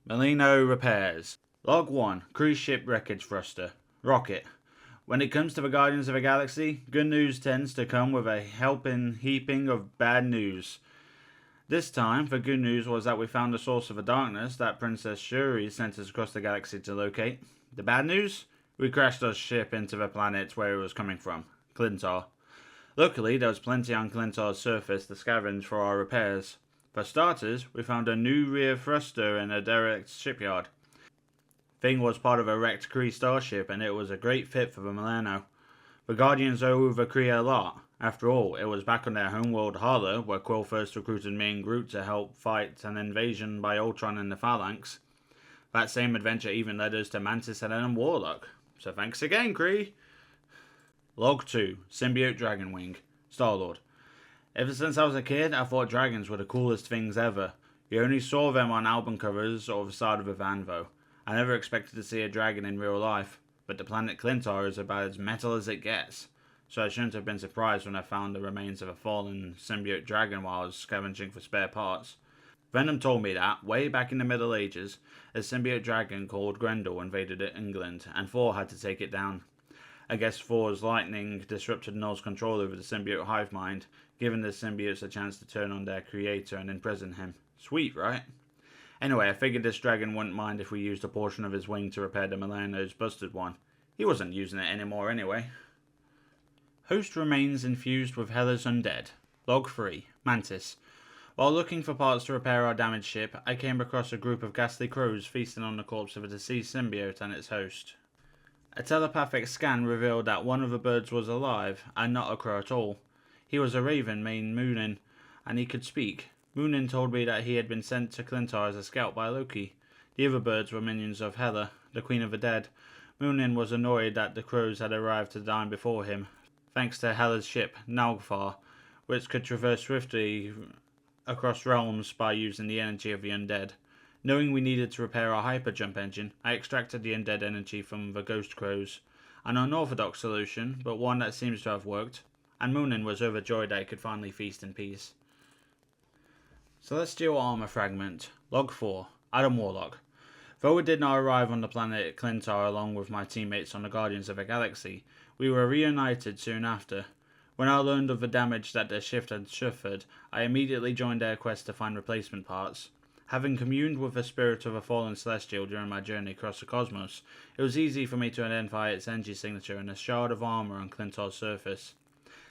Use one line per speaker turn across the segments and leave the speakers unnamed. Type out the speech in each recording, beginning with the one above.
Milano repairs. Log 1. Cruise ship wreckage thruster. Rocket. When it comes to the Guardians of the Galaxy, good news tends to come with a helping heaping of bad news. This time, the good news was that we found the source of the darkness that Princess Shuri sent us across the galaxy to locate. The bad news? We crashed our ship into the planet where it was coming from, Clintar. Luckily, there was plenty on Clintar's surface to scavenge for our repairs. For starters, we found a new rear thruster in a derelict shipyard. Thing was part of a wrecked Kree starship, and it was a great fit for the Milano. The Guardians owe the Kree a lot. After all, it was back on their homeworld Hala where Quill first recruited me and Groot to help fight an invasion by Ultron and the Phalanx. That same adventure even led us to Mantis and Adam Warlock. So thanks again, Kree! Log 2. Symbiote Dragon Wing. Star-Lord. Ever since I was a kid, I thought dragons were the coolest things ever. You only saw them on album covers or the side of a van though. I never expected to see a dragon in real life, but the planet Clintar is about as metal as it gets. So I shouldn't have been surprised when I found the remains of a fallen symbiote dragon while I was scavenging for spare parts. Venom told me that, way back in the Middle Ages, a symbiote dragon called Grendel invaded England, and Thor had to take it down. I guess Thor's lightning disrupted Null's control over the symbiote hive mind, giving the symbiotes a chance to turn on their creator and imprison him. Sweet, right? Anyway, I figured this dragon wouldn't mind if we used a portion of his wing to repair the Milano's busted one. He wasn't using it anymore anyway. Host remains infused with Hela's undead. Log 3. Mantis. While looking for parts to repair our damaged ship, I came across a group of ghastly crows feasting on the corpse of a deceased symbiote and its host. A telepathic scan revealed that one of the birds was alive, and not a crow at all. He was a raven named Moonin, and he could speak. Moonin told me that he had been sent to Clintar as a scout by Loki. The other birds were minions of Hela, the Queen of the Dead. Moonin was annoyed that the crows had arrived to dine before him, thanks to Hela's ship, Naglfar, which could traverse swiftly across realms by using the energy of the undead. Knowing we needed to repair our hyperjump engine, I extracted the undead energy from the ghost crows. An unorthodox solution, but one that seems to have worked, and Moonin was overjoyed that he could finally feast in peace. Celestial Armor Fragment. Log 4. Adam Warlock. Though we did not arrive on the planet Clintar along with my teammates on the Guardians of the Galaxy, we were reunited soon after. When I learned of the damage that their ship had suffered, I immediately joined their quest to find replacement parts. Having communed with the spirit of a fallen celestial during my journey across the cosmos, it was easy for me to identify its energy signature in a shard of armor on Clintar's surface.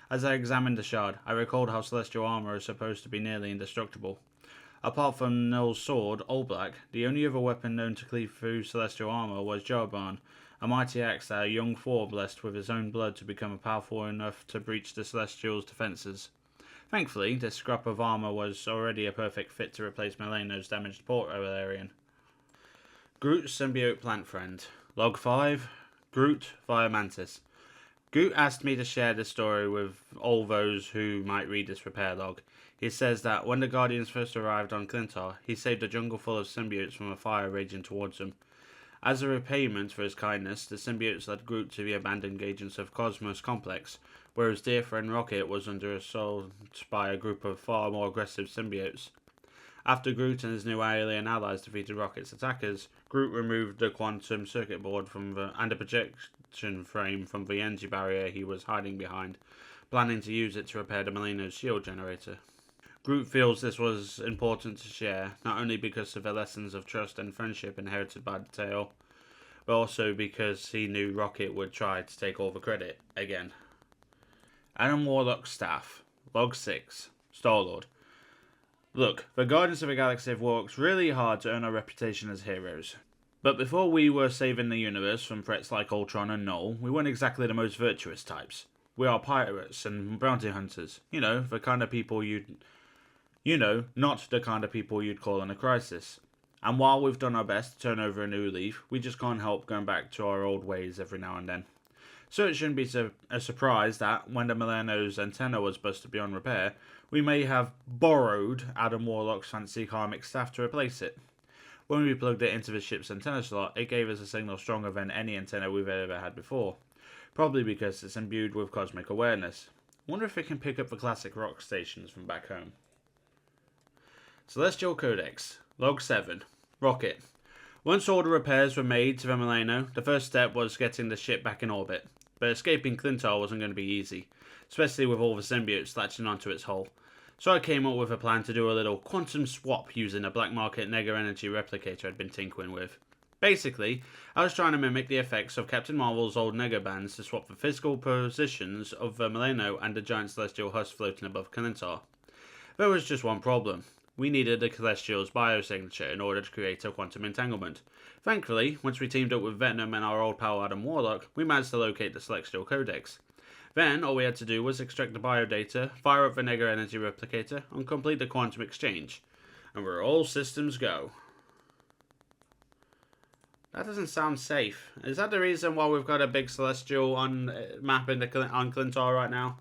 As I examined the shard, I recalled how celestial armor is supposed to be nearly indestructible. Apart from Null's sword, All Black, the only other weapon known to cleave through celestial armor was Jarban, a mighty axe that a young Thor blessed with his own blood to become powerful enough to breach the Celestials' defences. Thankfully, this scrap of armour was already a perfect fit to replace Milano's damaged port Valerian. Groot's symbiote plant friend. Log 5. Groot via Mantis. Groot asked me to share this story with all those who might read this repair log. He says that when the Guardians first arrived on Clintar, he saved a jungle full of symbiotes from a fire raging towards them. As a repayment for his kindness, the symbiotes led Groot to the abandoned agents of Cosmos Complex, where his dear friend Rocket was under assault by a group of far more aggressive symbiotes. After Groot and his new alien allies defeated Rocket's attackers, Groot removed the quantum circuit board and a projection frame from the energy barrier he was hiding behind, planning to use it to repair the Milano's shield generator. Groot feels this was important to share, not only because of the lessons of trust and friendship inherited by the tale, but also because he knew Rocket would try to take all the credit again. Adam Warlock's staff. Log 6. Star-Lord. Look, the Guardians of the Galaxy have worked really hard to earn our reputation as heroes. But before we were saving the universe from threats like Ultron and Null, we weren't exactly the most virtuous types. We are pirates and bounty hunters. The kind of people not the kind of people you'd call in a crisis. And while we've done our best to turn over a new leaf, we just can't help going back to our old ways every now and then. So it shouldn't be a surprise that, when the Milano's antenna was busted beyond repair, we may have borrowed Adam Warlock's fancy karmic staff to replace it. When we plugged it into the ship's antenna slot, it gave us a signal stronger than any antenna we've ever had before. Probably because it's imbued with cosmic awareness. Wonder if it can pick up the classic rock stations from back home. Celestial Codex. Log 7. Rocket. Once all the repairs were made to the Milano, the first step was getting the ship back in orbit. But escaping Clintar wasn't going to be easy, especially with all the symbiotes latching onto its hull. So I came up with a plan to do a little quantum swap using a black market Nega energy replicator I'd been tinkering with. Basically, I was trying to mimic the effects of Captain Marvel's old Nega bands to swap the physical positions of the Milano and the giant celestial husk floating above Clintar. There was just one problem. We needed the Celestial's biosignature in order to create a quantum entanglement. Thankfully, once we teamed up with Venom and our old pal Adam Warlock, we managed to locate the Celestial Codex. Then, all we had to do was extract the biodata, fire up the Nega energy replicator, and complete the quantum exchange. And we're all systems go. That doesn't sound safe. Is that the reason why we've got a big Celestial on map on Clintar right now?